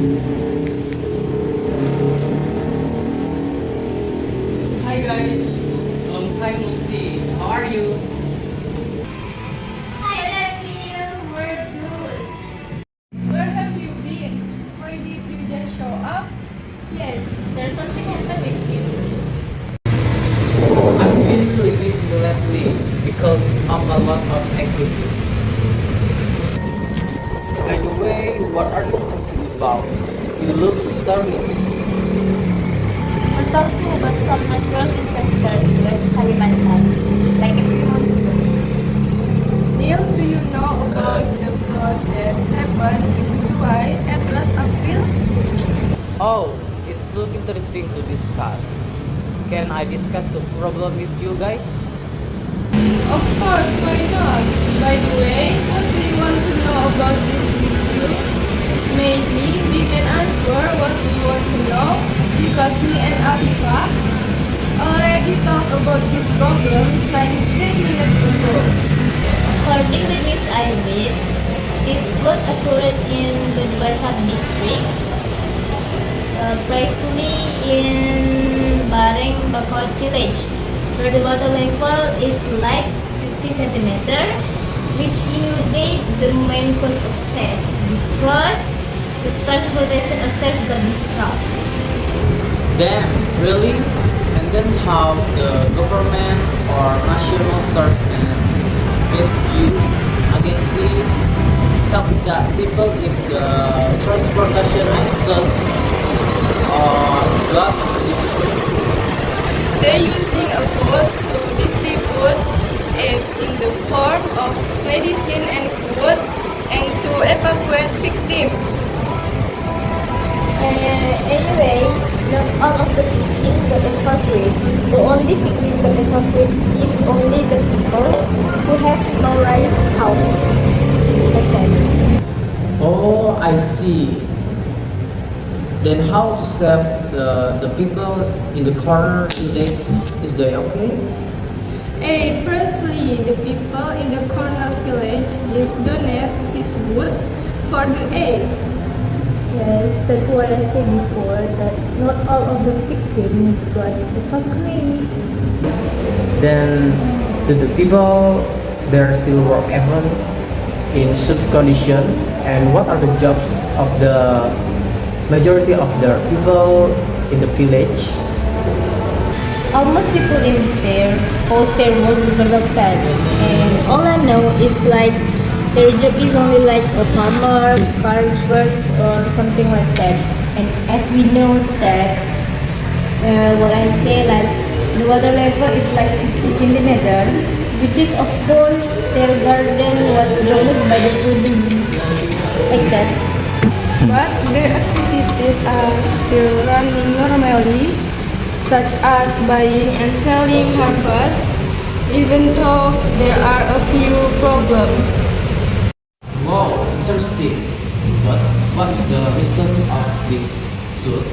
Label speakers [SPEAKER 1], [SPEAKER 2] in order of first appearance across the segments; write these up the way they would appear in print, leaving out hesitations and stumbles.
[SPEAKER 1] Hi guys, long time no see. How are you?
[SPEAKER 2] Hi, Lemil. We're good.
[SPEAKER 3] Where have you been? Why did you just show up?
[SPEAKER 2] Yes, there's something happened with you.
[SPEAKER 1] I've been really busy lately because of a lot of activity. By the way, what are you talking about? You look so stylish.
[SPEAKER 2] We're talking about some natural disaster in West Kalimantan, like a few months ago.
[SPEAKER 3] Neil, do you know about the flood that happened in Dubai at last April?
[SPEAKER 1] Oh, it's look interesting to discuss. Can I discuss the problem with you guys?
[SPEAKER 3] Of course, why not? By the way, what do you want to know about this dispute? Maybe we can answer what we want to know because me and Afifa already talked about this problem since 10 minutes ago.
[SPEAKER 2] According to news I read, this flood occurred in the Dubai South District, precisely in Bareng Bakot village, where the water level is like 50 centimeter, which indicate the main cause of access because the transportation access got disrupted.
[SPEAKER 1] Damn, really? And then how the government or national source and rescue agency help the people if the transportation access got disrupted?
[SPEAKER 3] They using a boat to distribute it in the form of medicine and food and to evacuate victims.
[SPEAKER 2] Anyway, not all of the victims got evacuated. The only victim got evacuated is only the people who have no rice house. Like that.
[SPEAKER 1] Oh, I see. Then how to save the people in the corner village? Is they okay?
[SPEAKER 3] Firstly, the people in the corner village just donate his wood for the aid.
[SPEAKER 2] Yes, that's what I said before, that not all of the victims got evacuated.
[SPEAKER 1] Then to the people there still work even in such condition, and what are the jobs of the majority of the people in the village?
[SPEAKER 2] Almost people in there post their work because of that. And all I know is like their job is only like a farmer, carpenters or something like that. And as we know that what I say like the water level is like 50 centimeter, which is of course their garden was drowned by the flooding like that.
[SPEAKER 3] But their activities are still running normally, such as buying and selling harvest, even though there are a few problems.
[SPEAKER 1] Wow, interesting. But what is the reason of this flood?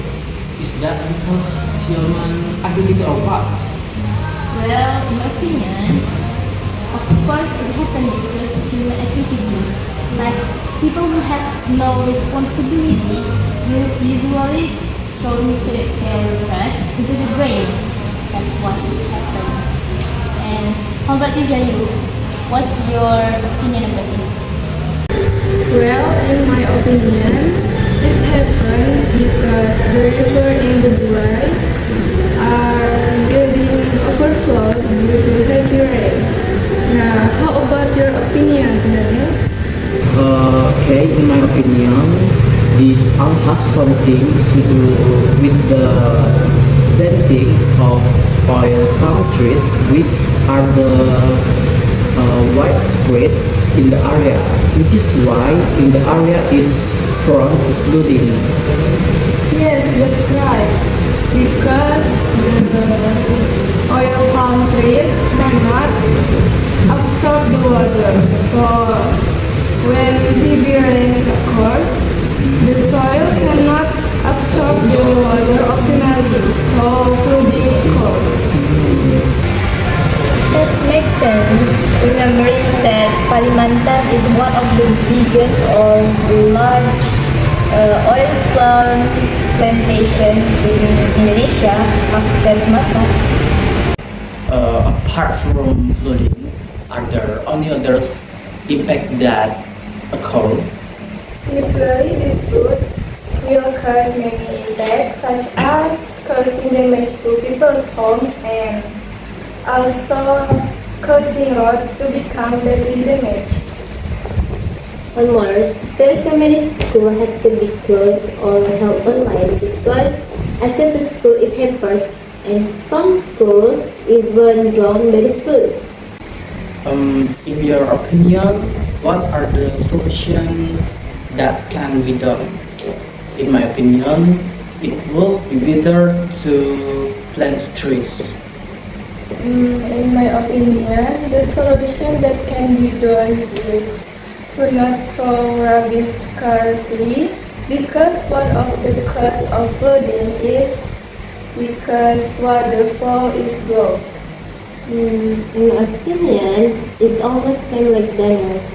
[SPEAKER 1] Is that because human activity or what?
[SPEAKER 2] Well, in my opinion, of course it happened because human activity. Like people who have no responsibility will usually throw into their trash into the drain. That's what happened. And how about you, Jayu? What's your opinion about this?
[SPEAKER 3] Well, in my opinion, it happens because the river in the Dubai are getting overflowed due to heavy rain. Now, how about your opinion, Daniel?
[SPEAKER 1] Okay, in my opinion, this all has something to do with the planting of oil palm trees, which are the widespread in the area, which is why in the area is prone to flooding.
[SPEAKER 3] Yes, that's right. Because the oil palm trees cannot absorb the water. So when heavy rain occurs, the soil cannot absorb the water optimally. So flooding occurs.
[SPEAKER 2] That makes sense. Remembering that Kalimantan is one of the biggest or large oil plantation in Indonesia after Sumatra?
[SPEAKER 1] Apart from flooding, are there any other impact that occur?
[SPEAKER 3] Usually, this flood will cause many impacts, such as causing damage to people's homes and also causing roads to become badly damaged.
[SPEAKER 2] One more, there's so many schools had to be closed or held online because access to school is hampered, and some schools even drowned by the flood.
[SPEAKER 1] In your opinion, what are the solutions that can be done? In my opinion, it would be better to plant trees.
[SPEAKER 3] In my opinion, the solution that can be done is to not throw rubbish carelessly, because one of the causes of flooding is because water flow is blocked.
[SPEAKER 2] In my opinion, it's almost same like Daniel's.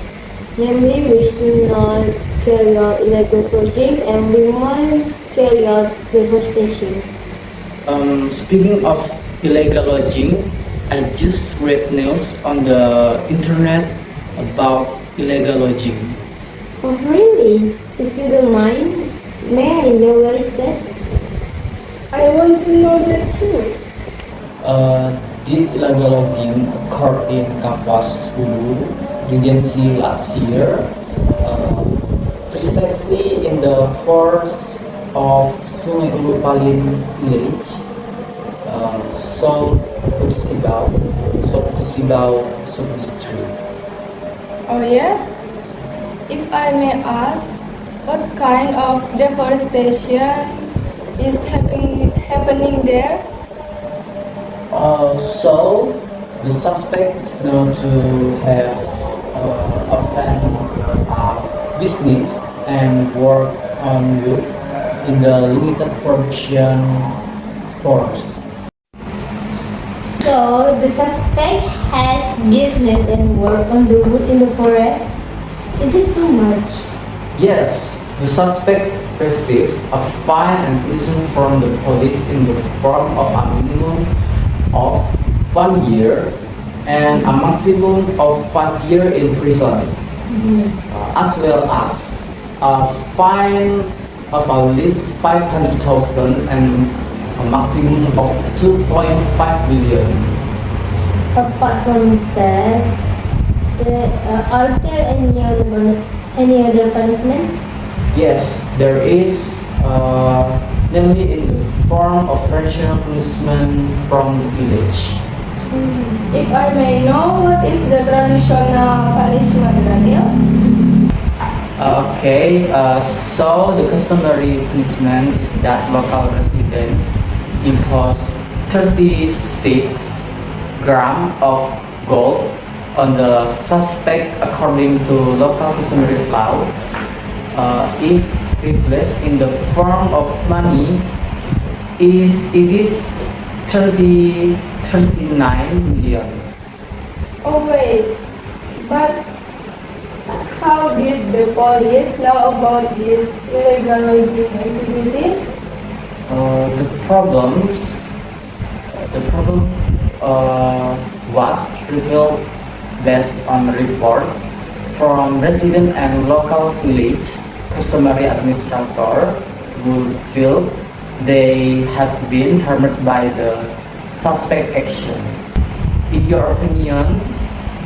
[SPEAKER 2] Namely, we should not carry out illegal logging and we must carry out reforestation.
[SPEAKER 1] Speaking of illegal logging, I just read news on the internet about illegal logging.
[SPEAKER 2] Oh, really? If you don't mind, may I know where is that?
[SPEAKER 3] I want to know that too.
[SPEAKER 1] This illegal logging occurred in Kapuas Hulu, Regency last year, precisely in the forest of Sungai Ulu Palin village, South Putusibau sub-district.
[SPEAKER 3] Oh yeah? If I may ask, what kind of deforestation is happening there?
[SPEAKER 1] So the suspect is known to have opened a business and work on wood in the limited production forest.
[SPEAKER 2] So, the suspect has business and work on the wood in the forest? Is this too much?
[SPEAKER 1] Yes, the suspect received a fine and prison from the police in the form of a minimum of 1 year and a maximum of 5 years in prison, as well as a fine of at least 500,000 and a maximum of 2.5 billion.
[SPEAKER 2] Apart from that, are there any other punishment?
[SPEAKER 1] Yes, there is, namely in the form of traditional punishment from the village.
[SPEAKER 3] If I may know, what is the traditional punishment, Daniel?
[SPEAKER 1] So the customary punishment is that local resident impose 36 grams of gold on the suspect according to local customary law. If replaced in the form of money, it is 39 million.
[SPEAKER 3] Oh wait, but how did the police know about these illegal logging activities?
[SPEAKER 1] The problem was revealed based on report from resident and local village customary administrator who feel they had been harmed by the suspect action. In your opinion,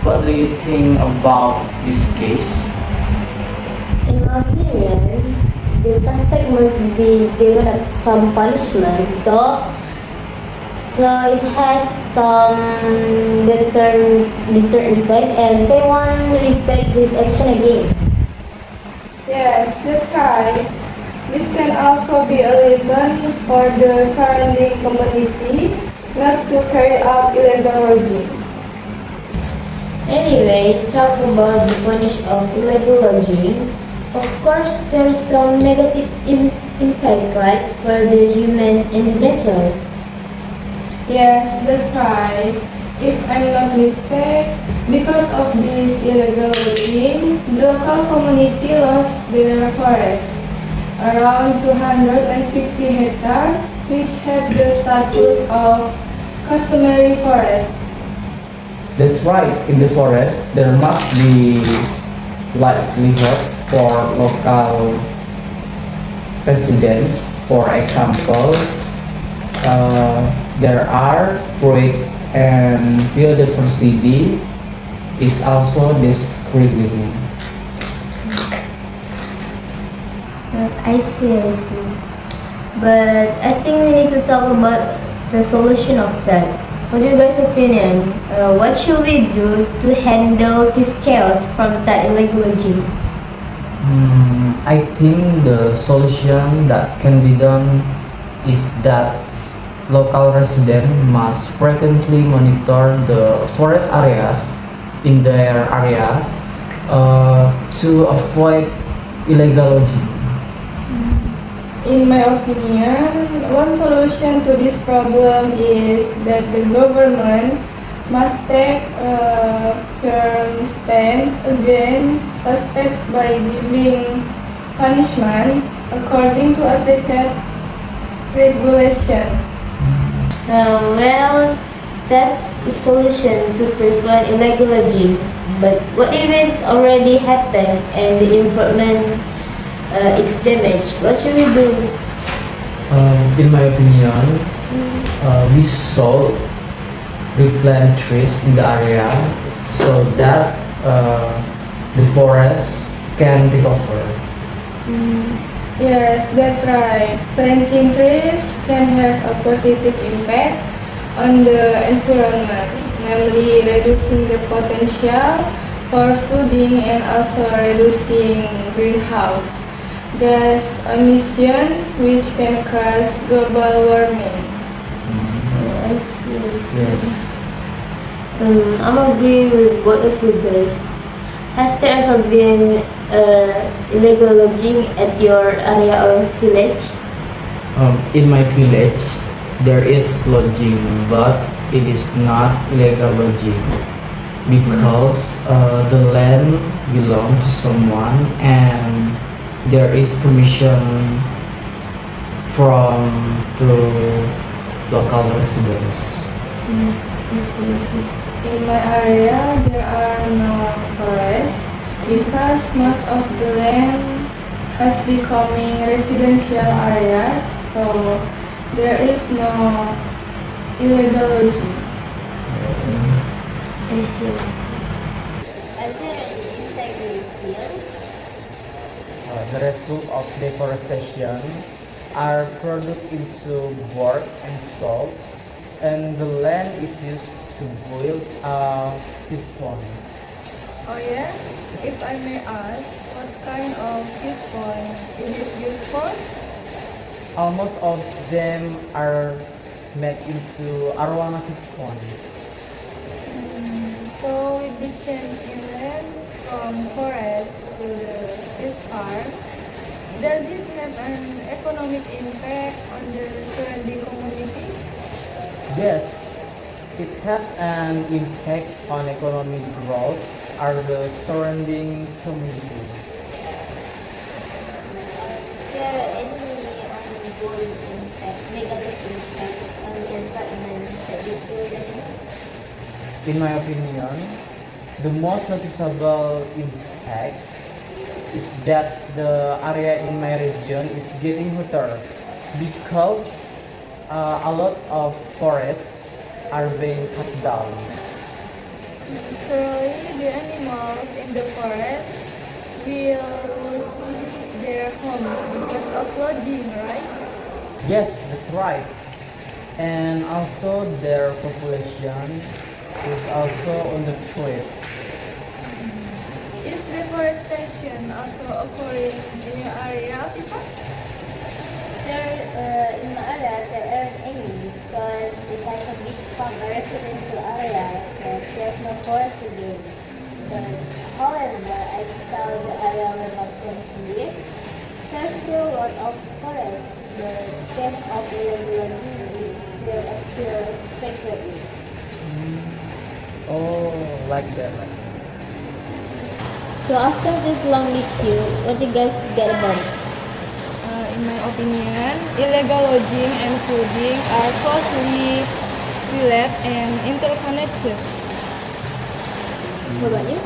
[SPEAKER 1] what do you think about this case?
[SPEAKER 2] In my opinion, the suspect must be given some punishment. So it has some deterrent effect, and they won't repeat this action again.
[SPEAKER 3] Yes, that's right. This can also be a lesson for the surrounding community not to carry out illegal logging.
[SPEAKER 2] Anyway, talk about the punish of illegal logging. Of course, there's some negative impact, right, for the human and the nature.
[SPEAKER 3] Yes, that's right. If I'm not mistaken, because of this illegal logging, the local community lost their forest. around 250 hectares, which have the status of customary forest.
[SPEAKER 1] That's right. In the forest, there must be livelihood for local residents. For example, there are fruit and biodiversity is also decreasing.
[SPEAKER 2] I see, I see. But I think we need to talk about the solution of that. What do you guys' opinion? What should we do to handle this chaos from that illegal logging?
[SPEAKER 1] I think the solution that can be done is that local residents must frequently monitor the forest areas in their area to avoid illegal logging.
[SPEAKER 3] In my opinion, one solution to this problem is that the government must take a firm stance against suspects by giving punishments according to applicable regulations.
[SPEAKER 2] Well, that's a solution to prevent illegal logging. But what if it's already happened and the environment is damaged? What should we do?
[SPEAKER 1] In my opinion, we should replant trees in the area so that the forest can recover.
[SPEAKER 3] Yes, that's right. Planting trees can have a positive impact on the environment, namely reducing the potential for flooding and also reducing greenhouse gas emissions, which can cause global warming.
[SPEAKER 2] I see, I see.
[SPEAKER 1] Yes.
[SPEAKER 2] I'm agree with both of you guys. Has there ever been illegal logging at your area or village?
[SPEAKER 1] In my village, there is lodging, but it is not legal lodging because the land belongs to someone and there is permission from the local residents.
[SPEAKER 2] I see, I see.
[SPEAKER 3] In my area, there are no forests because most of the land has becoming residential areas, so there is no illegal logging.
[SPEAKER 2] I see, I see. Are there any impact you feel?
[SPEAKER 1] The result of deforestation are produced into bark and salt, and the land is used to build a fish pond.
[SPEAKER 3] Oh yeah? If I may ask, what kind of fish pond is it used for?
[SPEAKER 1] Almost all of them are made into arowana fish pond.
[SPEAKER 3] So with the change in land from forest to the fish farm, does it have an economic impact on the surrounding community?
[SPEAKER 1] Yes, it has an impact on economic growth or the surrounding community.
[SPEAKER 2] There any ongoing impact, negative impact on the environment that you feel that
[SPEAKER 1] In my opinion, the most noticeable impact is that the area in my region is getting hotter because a lot of forests are being cut down.
[SPEAKER 3] Naturally, the animals in the forest will lose their homes because of logging, right?
[SPEAKER 1] Yes, that's right. And also their population is also on the threat.
[SPEAKER 3] Is deforestation also occurring in your area, Fifa?
[SPEAKER 2] in my area there aren't any because it has a big farm, a residential area, so there's no forest again. But however, I saw the area where my friends live. There's still a lot of forest. The case of illegal logging is still occur frequently.
[SPEAKER 1] Oh, like that.
[SPEAKER 2] So after this long dispute, what you guys get about it?
[SPEAKER 3] in my opinion, illegal lodging and fooding are closely related and interconnected.
[SPEAKER 2] What about you?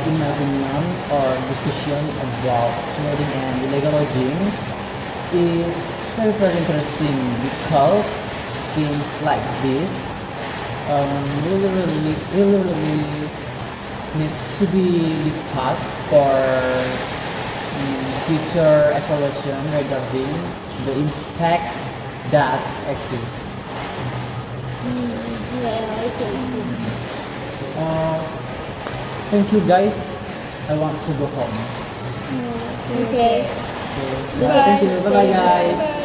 [SPEAKER 1] In my opinion, our discussion about flooding and illegal lodging is very very interesting because things like this really needs to be discussed for future evaluation regarding the impact that exists.
[SPEAKER 2] Yeah, okay.
[SPEAKER 1] Uh, Thank you guys. I want to go home.
[SPEAKER 2] Okay.
[SPEAKER 1] Okay. Thank you. Bye bye guys.